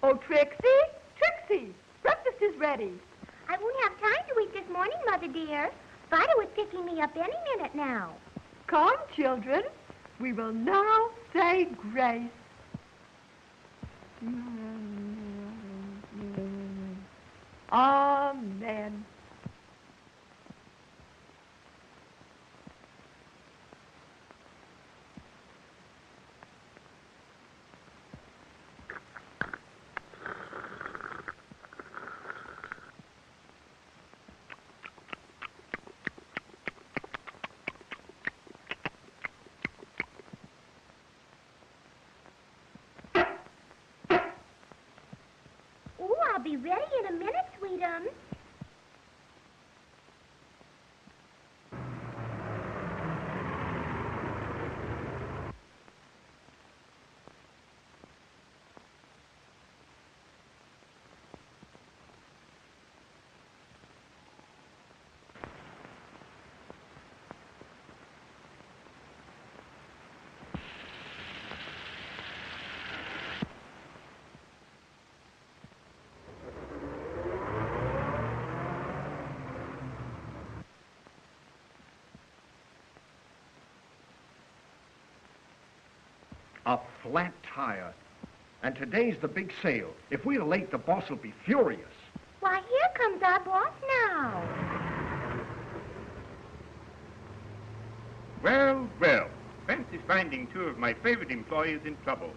Oh, Trixie, Trixie, breakfast is ready. I won't have time to eat this morning, Mother dear. Fido is picking me up any minute now. Come, children, we will now say grace. Amen. Oh, I'll be ready in a minute, sweetums. A flat tire. And today's the big sale. If we're late, the boss will be furious. Why, here comes our boss now. Well, well. Fancy finding two of my favorite employees in trouble.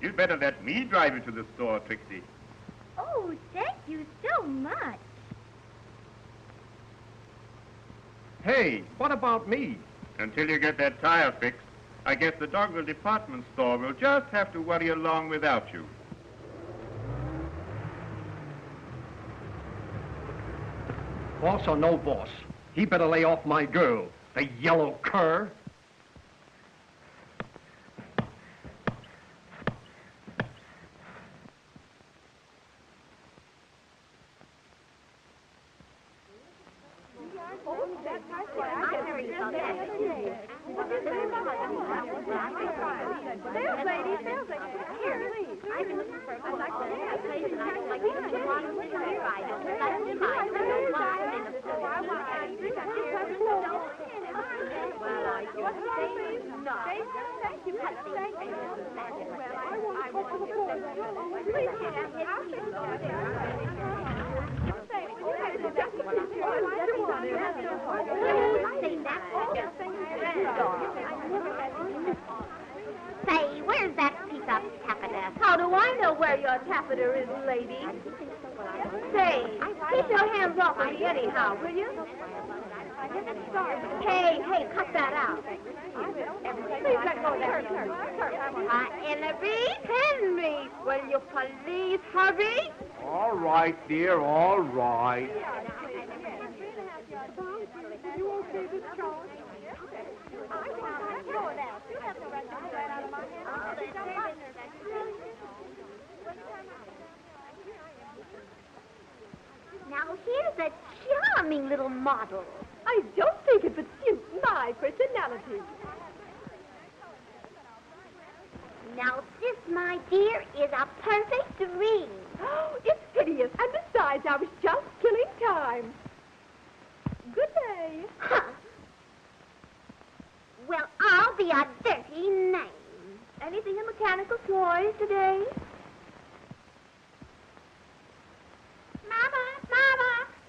You'd better let me drive you to the store, Trixie. Oh, thank you so much. Hey, what about me? Until you get that tire fixed, I guess the Dogville department store will just have to worry along without you. Boss or no boss, he better lay off my girl, the yellow cur. Say, where's that piece of taffeta? How do I know where your taffeta is, lady? Say, keep your hands off of me anyhow, will you? Hey, cut that out. Please let go of that. Henry, will you please hurry? All right, dear, all right. You okay, this Charles? Now, here's a charming little model. I don't think it would suit my personality. Now, this, my dear, is a perfect dream. Oh, it's hideous, and besides, I was just killing time. Good day. Huh. Well, I'll be a dirty name. Anything in mechanical toys today? Mama,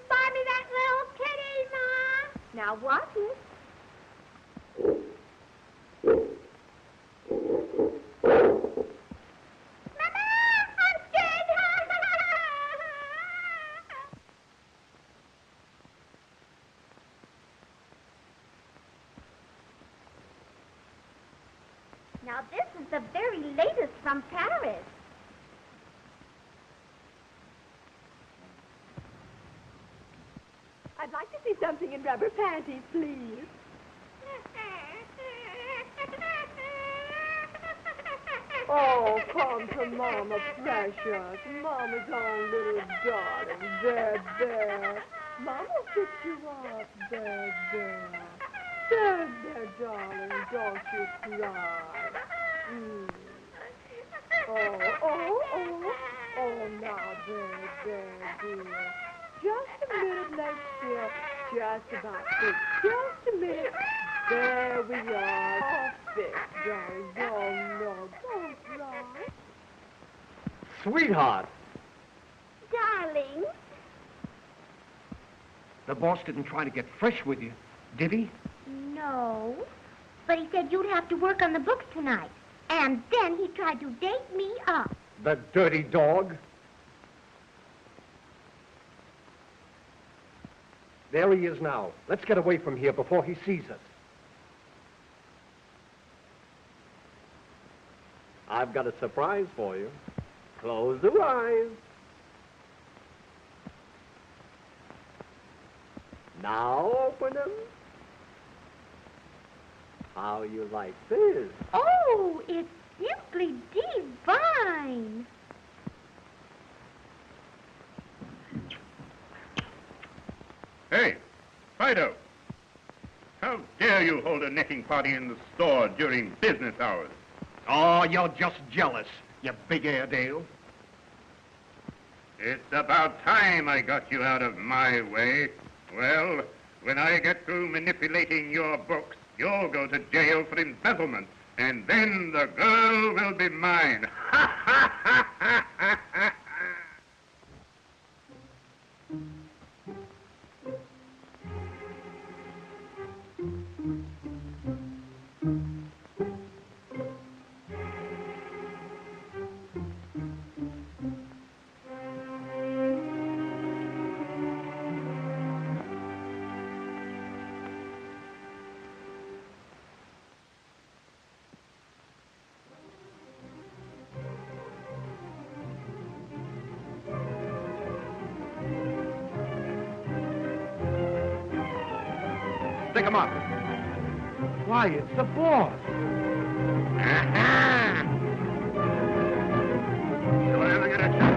buy me that little kitty, Ma. Now watch it. Mama, I'm scared. Now, this is the very latest from Paris. I'd like to see something in rubber panties, please. Oh, come to Mama, precious. Mama's own little darling. There. Mama will fix you up. There. There, darling. Don't you cry. Oh. about this. Just a minute. There we are. Perfect, darling. Oh, no, don't cry. Sweetheart, Darling. the boss didn't try to get fresh with you, did he? No. But he said you'd have to work on the books tonight. And then he tried to date me up. The dirty dog. There he is now. Let's get away from here before he sees us. I've got a surprise for you. Close your eyes. Now open them. How you like this? Oh, it's simply divine. Hey, Fido. How dare you hold a necking party in the store during business hours? Oh, you're just jealous, you big Airedale. It's about time I got you out of my way. Well, when I get through manipulating your books, you'll go to jail for embezzlement, and then the girl will be mine. Ha, ha, ha, ha, ha, ha. Stick him up. Why, it's the boss. Aha! You'll never get a chance.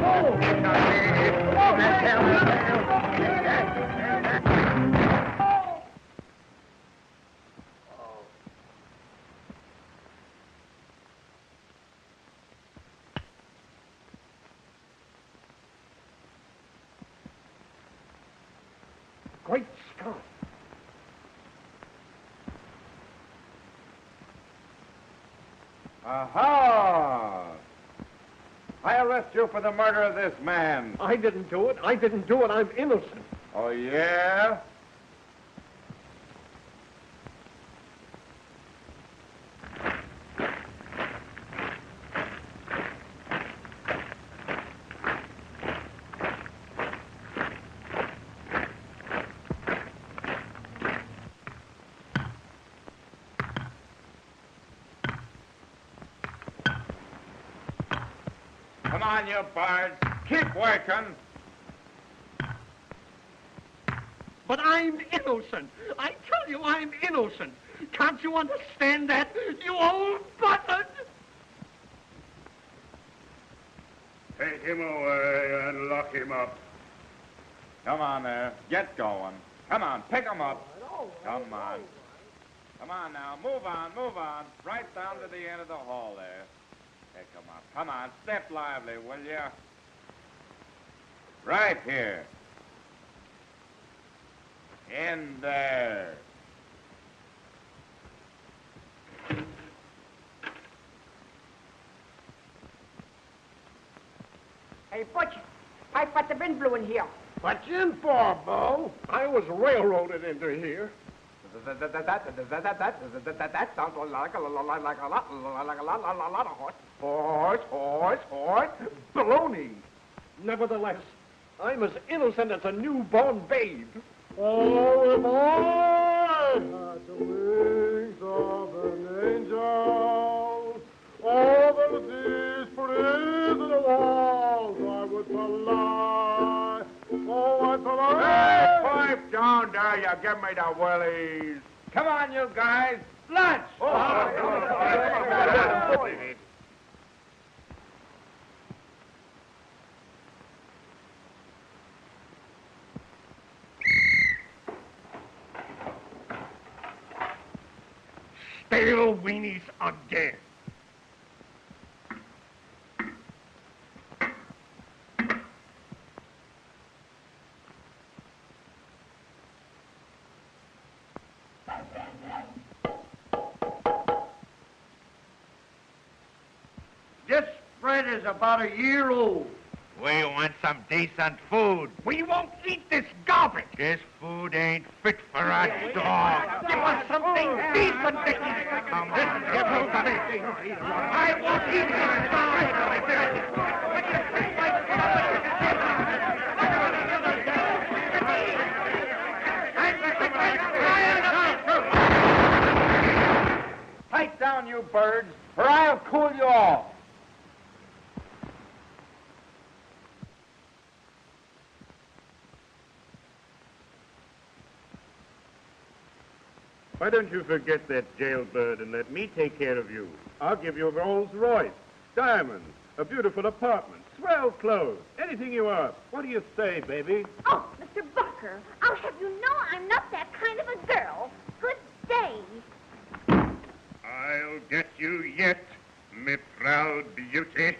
Great Scott. Aha! I arrest you for the murder of this man. I didn't do it. I didn't do it. I'm innocent. Oh, yeah? Come on, you birds. Keep working. But I'm innocent. I tell you, I'm innocent. Can't you understand that, you old buzzard? Take him away and lock him up. Come on there. Get going. Come on, pick him up. Come on. Come on now. Move on, move on. Right down to the end of the hall there. Pick him up. Come on, step lively, will you? Right here. In there. Hey, Butch, pipe what the wind blew in here. What you in for, Bo? I was railroaded into here. That sounds like a lot of horse. Baloney. Nevertheless, I'm as innocent as a newborn babe. Oh, if I had the wings of an angel, over the seas, breeze in the walls, I would fly. Oh, I'd fly. Hey, pipe down there, you give me the willies. Come on, you guys. Lunch! Stale weenies again. Fred is about a year old. We want some decent food. We won't eat this garbage. This food ain't fit for a dog. Give us something decent to eat. Come on, Give us something. I won't eat this garbage. Pipe down, you birds, or I'll cool you all. Why don't you forget that jailbird and let me take care of you? I'll give you a Rolls Royce, diamonds, a beautiful apartment, swell clothes, anything you ask. What do you say, baby? Oh, Mr. Barker, I'll have you know I'm not that kind of a girl. Good day. I'll get you yet, me proud beauty.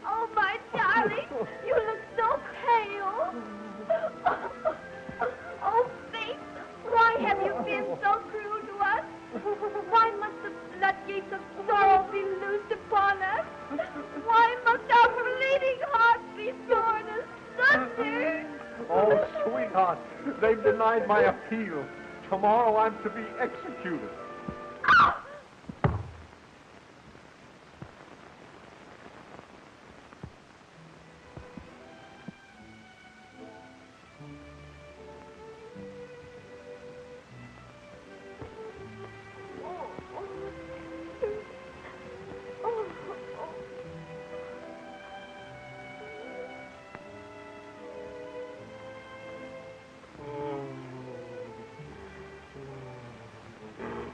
Oh, my darling, you look so pale. Oh, Faith, why have you been so cruel to us? Why must the floodgates of sorrow be loosed upon us? Why must our bleeding hearts be torn asunder? Oh, sweetheart, they've denied my appeal. Tomorrow I'm to be executed.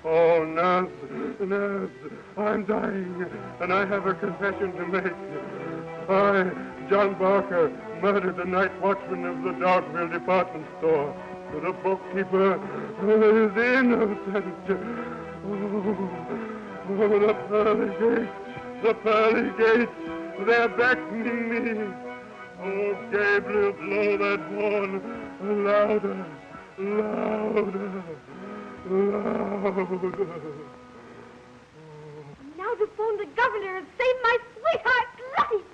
Oh, nurse, I'm dying, and I have a confession to make. I, John Barker, murdered the night watchman of the Dogville department store. The bookkeeper is innocent. Oh, the pearly gates, they're beckoning me. Oh, Gabriel, blow that horn louder, louder. Now to phone the governor and save my sweetheart's life.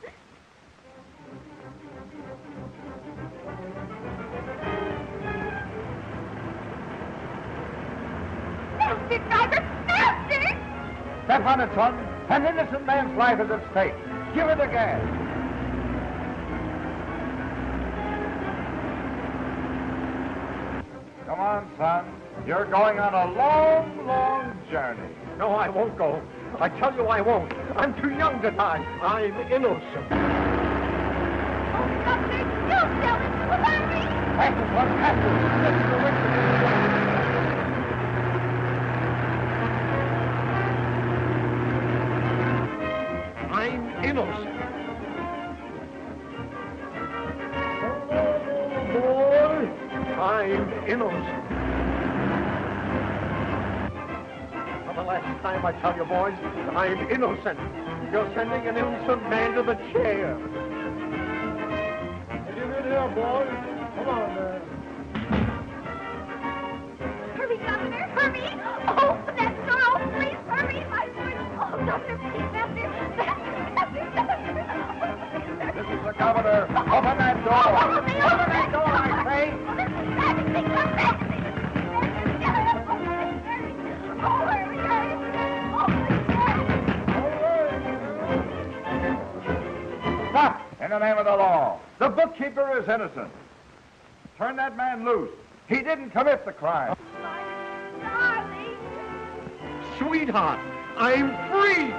Master, driver, master! Step on it, son. An innocent man's life is at stake. Give her the gas. Come on, son. You're going on a long, long journey. No, I won't go. I tell you I won't. I'm too young to die. I'm innocent. Oh, governor, you tell it. Hurry! Faster, son, faster. This is the witness. I'm innocent. Boy, I'm innocent. For the last time I tell you, boys, I'm innocent. You're sending an innocent man to the chair. Get in here, boys. Come on, man. Hurry, governor, hurry! Oh, that door, oh, please, hurry, my word! Oh, governor, please, master! This is the governor. Open that door. Open that door, I say. Stop! In the name of the law. The bookkeeper is innocent. Turn that man loose. He didn't commit the crime. Darling! Sweetheart, I'm free.